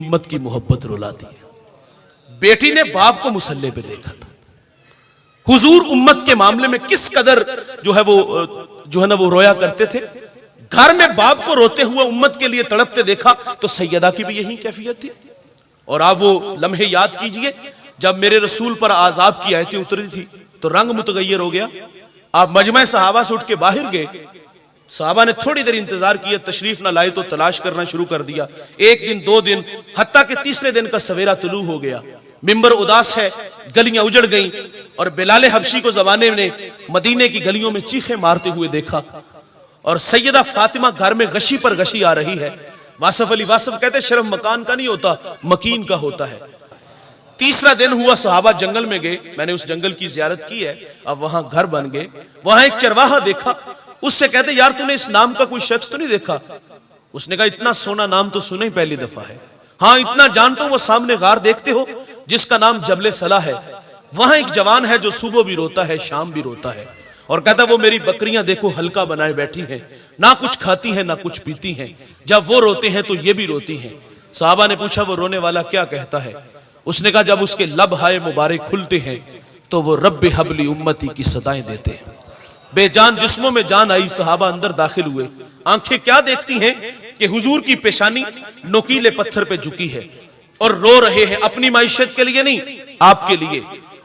उम्मत की मोहब्बत रुला दी। बेटी ने बाप को मुसल्ले पे देखा था। हुजूर उम्मत के मामले में किस कदर जो है ना वो रोया करते थे। घर में बाप को रोते हुए उम्मत के लिए तड़पते देखा तो सैयदा की भी यही कैफियत थी। और आप वो लम्हे याद कीजिए जब मेरे रसूल पर आजाब की आयतें उतरी थी तो रंग मुतगय्यर हो गया। आप मजमा सहाबा से उठ के बाहर गए, सहाबा ने थोड़ी देर इंतजार किया, तशरीफ ना लाए तो तलाश करना शुरू कर दिया। एक दिन, 2 दिन, हत्ता के तीसरे दिन का सवेरा तुलू हो गया। मिंबर उदास है, गलियां उजड़ गईं और बिलाल हबशी को जमाने ने मदीने की गलियों में चीखे मारते हुए देखा और सैयदा फातिमा घर में गशी पर गशी आ रही है। वासफ अली वासफ कहते शर्म मकान का नहीं होता, मकीन का होता है। तीसरा दिन हुआ, सहाबा जंगल में गए, मैंने उस जंगल की जियारत की है, अब वहां घर बन गए। वहां एक चरवाहा देखा, उससे कहते यार तूने इस नाम का कोई शख्स तो नहीं देखा? उसने कहा इतना सोना नाम तो सुना ही पहली दफा है। हाँ इतना जानता हूं, वो सामने गार देखते हो जिसका नाम जबले सला है, वहां एक जवान है जो सुबह भी रोता है शाम भी रोता है। और कहता वो मेरी बकरियां देखो हल्का बनाए बैठी हैं, ना कुछ खाती हैं ना कुछ पीती हैं, जब वो रोते हैं तो ये भी रोती हैं। साहबा ने पूछा वो रोने वाला क्या कहता है? उसने कहा जब उसके लब हाय मुबारक खुलते हैं तो वो रब्बे हबली उम्मती की सदाएं देते हैं। बेजान जिस्मों में जान आई, सहाबा अंदर दाखिल हुए। आंखें क्या देखती हैं कि हुजूर की पेशानी नोकीले पत्थर पे झुकी है और रो रहे हैं, अपनी माइशत के लिए नहीं आपके लिए।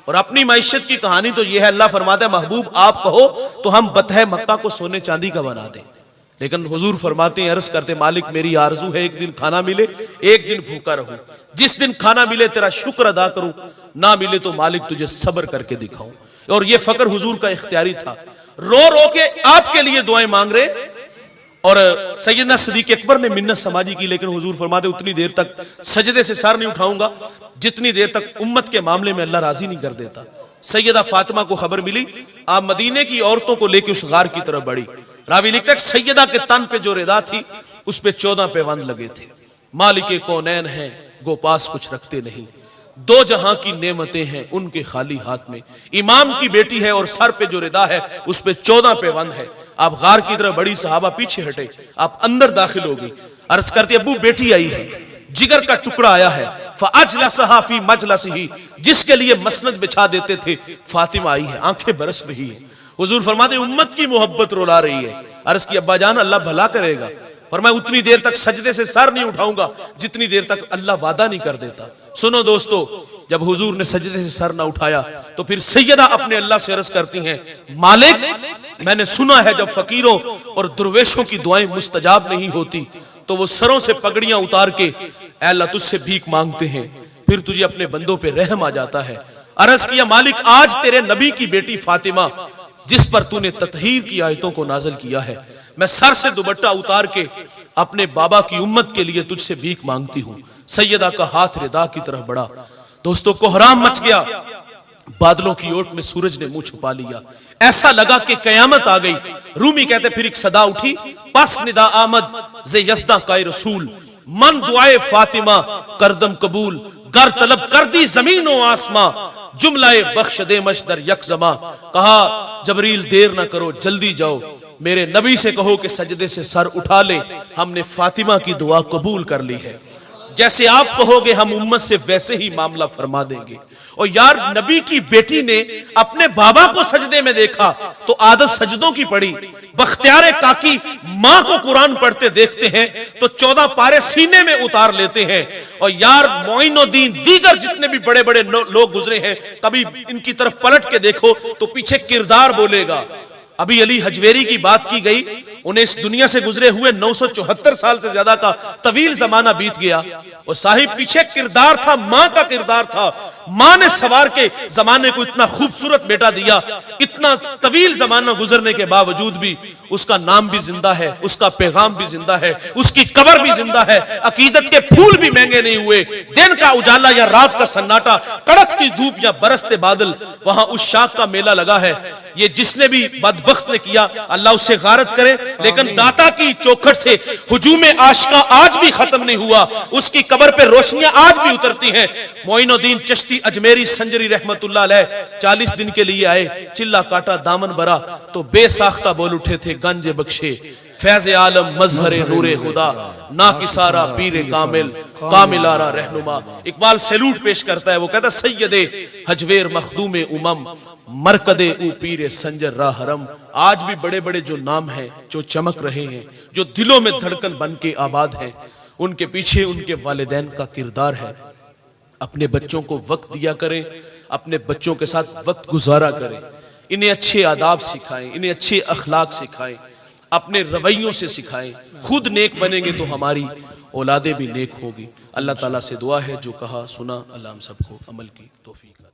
और अपनी माइशत की कहानी तो यह है, अल्लाह फरमाता है महबूब आप कहो तो हम बतह मक्का को सोने चांदी का बना दें। लेकिन हुजूर फरमाते हैं, अर्ज करते मालिक मेरी आरजू है एक दिन खाना मिले, एक दिन भूखा रहूं। जिस दिन खाना मिले तेरा शुक्र अदा करूं, ना मिले तो मालिक तुझे सब्र करके दिखाऊं। और यह फकर हुजूर का इख्तियारी था। रो रो के आपके लिए दुआएं मांग रहे। और सैयदना सिद्दीक अकबर ने मिन्नत समाजी की, लेकिन हुजूर फरमाते उतनी देर तक सजदे से सर नहीं उठाऊंगा जितनी देर तक उम्मत के मामले में अल्लाह राजी नहीं कर देता। सैयदा फातिमा को खबर मिली, आप मदीने की औरतों को लेकर उस गार की तरफ बढ़ी। रावी लिखता है सैयदा के तन पे जो रिदा थी उस पे 14 पैबंद लगे थे। मालिके कौनैन हैं गो पास कुछ रखते नहीं, दो जहां की नेमतें हैं उनके खाली हाथ में। इमाम की बेटी है और सर पे जो रिदा है उस पे 14 पैबंद है। आप गार की तरफ बड़ी, सहाबा पीछे हटे, आप अंदर दाखिल हो गई। अर्ज करती अबू बेटी आई है, जिगर का टुकड़ा आया है। फअजलसहा फी मजलसिही, जिसके लिए मसनद बिछा देते थे फातिमा आई है, आंखें बरस रही है। हुजूर फरमाते उम्मत की मोहब्बत रुला रही है। अर्ज की अब्बा जान अल्लाह भला करेगा। फरमाया उतनी देर तक सजदे से सर नहीं उठाऊंगा जितनी देर तक अल्लाह वादा नहीं कर देता। सुनो दोस्तों, जब हुजूर ने सजदे से सर ना उठाया तो फिर सैयदा अपने अल्लाह से अर्ज करती हैं, मालिक मैंने सुना है जब फकीरों और दुर्वेशों की दुआएं मुस्तजाब नहीं होती तो वो सरों से पगड़ियां उतार के अल्लाह तुझसे भीख मांगते हैं, फिर तुझे अपने बंदों पे रहम आ जाता है। अर्ज किया मालिक आज तेरे नबी की बेटी फातिमा जिस पर तूने ततहीर की आयतों को नाजिल किया है, मैं सर से दुपट्टा उतार के अपने बाबा की उम्मत के लिए तुझसे भीख मांगती हूं। सैयदा का हाथ रिदा की तरफ बढ़ा। दोस्तों कोहराम मच गया, बादलों की ओट में सूरज ने मुंह छुपा लिया। ऐसा लगा कि कयामत आ गई। रूमी कहते फिर एक सदा उठी, पस निदा आमद जे यज़दा का रसूल, मन दुआए फातिमा करदम कबूल, गर तलब कर दी जमीन व आसमां, जुमलाए बख्श दे मशदर यकजमा। कहा जबरील देर ना करो जल्दी जाओ, मेरे नबी से कहो कि सजदे से सर उठा ले, हमने फातिमा की दुआ कबूल कर ली है। जैसे आप कहोगे हम उम्मत से वैसे ही मामला फरमा देंगे। और यार नबी की बेटी ने अपने बाबा को सजदे में देखा तो आदत सजदों की पड़ी। बख्तियार काकी मां को कुरान पढ़ते देखते हैं तो 14 पारे सीने में उतार लेते हैं। और यार मोइनुद्दीन दीगर जितने भी बड़े बड़े लोग गुजरे हैं, कभी इनकी तरफ पलट के देखो तो पीछे किरदार बोलेगा। अभी अली हजवेरी की बात की गई, उन्हें इस दुनिया से गुजरे हुए 974 साल से ज्यादा का तवील जमाना बीत गया और साहिब पीछे किरदार था, मां का किरदार था। मां ने सवार के जमाने को इतना खूबसूरत बेटा दिया। इतना तवील जमाना गुजरने के बावजूद भी उसका नाम भी जिंदा है, उसका पैगाम भी जिंदा है, उसकी कब्र भी जिंदा है। अकीदत के फूल भी महंगे नहीं हुए। दिन का उजाला या रात का सन्नाटा, कड़कती धूप या बरसते बादल, वहां उस शाख का मेला लगा है। ये जिसने भी बदबख्त ने किया अल्लाह उससे गारत करे, लेकिन दाता की चौखट से हुजूम आशिका आज भी खत्म नहीं हुआ। उसकी कब्र पे रोशनियां आज भी उतरती हैं। मोइनुद्दीन चिश्ती अजमेरी संजरी रहमतुल्लाह अलैह 40 दिन के लिए आए, चिल्ला काटा दामन भरा तो बेसाख्ता बोल उठे थे गंज बख्शे फैज़ आलम मजहरे नूरे खुदा, ना किसारा पीरे कामिल, कामिलारा रहनुमा। इकबाल सैल्यूट पेश करता है, वो कहता है सैयदे हजवेर मखदूम उमम, मरकदे ऊ पीरे संजर राह हरम। आज भी बड़े बड़े जो नाम हैं जो चमक रहे हैं, जो दिलों में धड़कन बन के आबाद हैं, उनके पीछे उनके वालिदैन का किरदार है। अपने बच्चों को वक्त दिया करें, अपने बच्चों के साथ वक्त गुजारा करें, इन्हें अच्छे आदाब सिखाएं, इन्हें अच्छे अखलाक सिखाएं, अपने रवैयों से सिखाएं। खुद नेक बनेंगे तो हमारी औलादें भी नेक होगी। अल्लाह ताला से दुआ है, जो कहा सुना, अल्लाह हम सबको अमल की तौफीक।